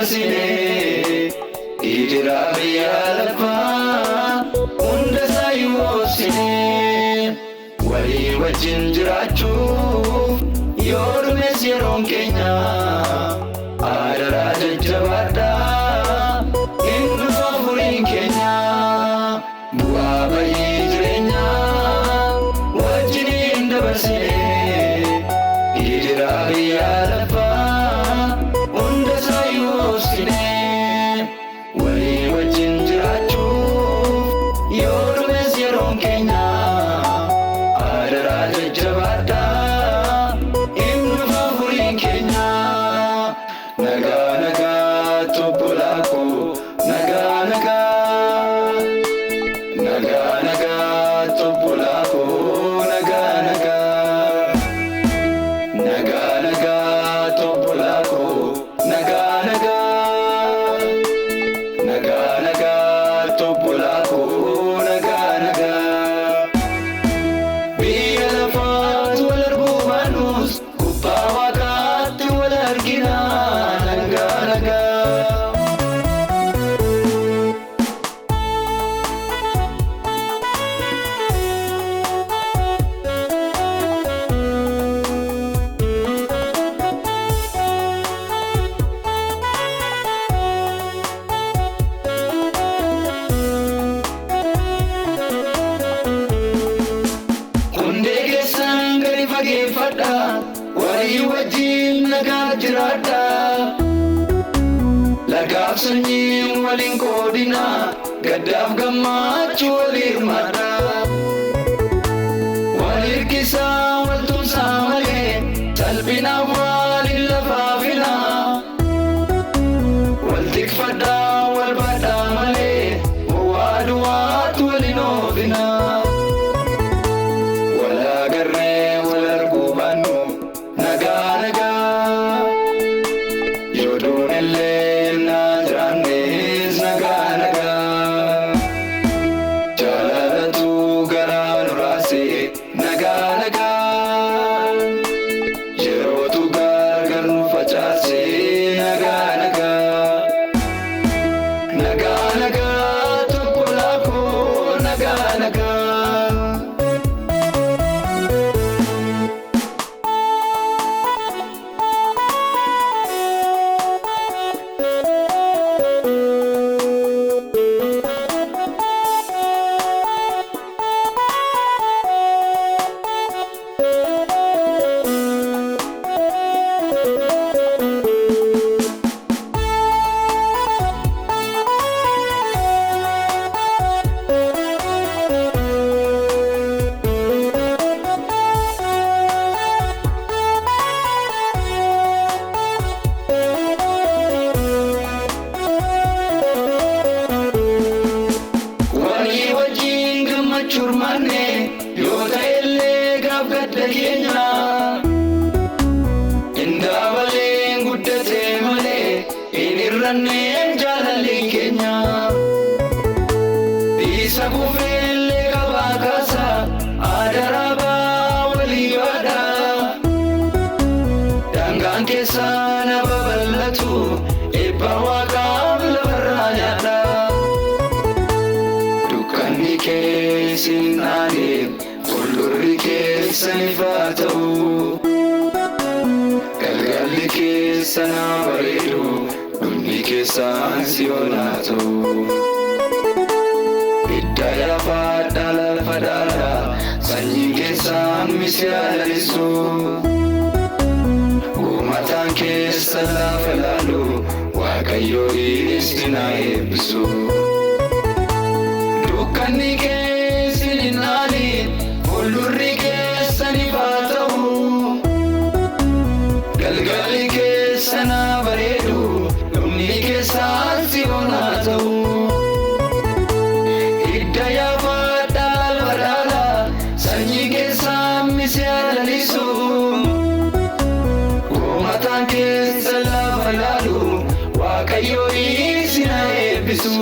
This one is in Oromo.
dabarsine idira biyya lafaa hunda saayyoosine walii wajjin jiraachuuf yoo dhumes yeroon keenya adaraa jajjabaadhaa hin dhufa furiin keenya bu'aa bayii jireenyaa wajjiniin dabarsine idira biyya lafaa hunda saayyoosine walii wajjin jiraachuuf yoo dhumes yeroon keenya adaraa jajjabaadhaa hin dhufa furiin keenya nagaa nagaa tobbolaa koo nagaa nagaa nagaa nagaa tobbolaa koo nagaa nagaa nagaa nagaa tobbolaa koo nagaa nagaa nagaa nagaa tobbolaa koo nagaa nagaa biyya lafaatti wal arguu baannus gubbaa waaqaatti wal argina nagaa nagaa. Fageeffadha walii wajjin nagaa jiraadha lagaaf sanyiin waliin qoodina gaddaaf gammachuu walii hirmaadha wal hirkisaa wal tumsaa malee salphinaaf waliin lafaafina wal tikfadhaa wal baadhaa malee waa duwwaatti waliin oofina. Churmane yota elle gaaf gadda keenya indaabaleen guddate malee hin irranneen jaalalli keenya isa kufeellee qabaa kaasa adaraabaa walii baadha daangaan keessaa na babal'atu eebba waaqaaf lafarraa nyaadha dukkanni keessin aaniif fuuldurri keessan ifaa ta'u galgalli keessan haa bareedu dhumni keessan si'oonaa ta'u hidda yaafadhaa lafa dhaalaa sanyiin keessan misiyaa lalisu uumataan keessan lafa laalu waaqayyo isin haa eebbisu. Dukkanni keessan hin aaniin fuuldurri keessan ifaa ta'u galgalli keessan haa bareedu dhumni keessan si'oonaa ta'u hidda yaafadhaa lafa dhaalaa sanyii keessan misiyaa lalisu uumataan keessan lafa laalu waaqayyo isin haa eebbisu.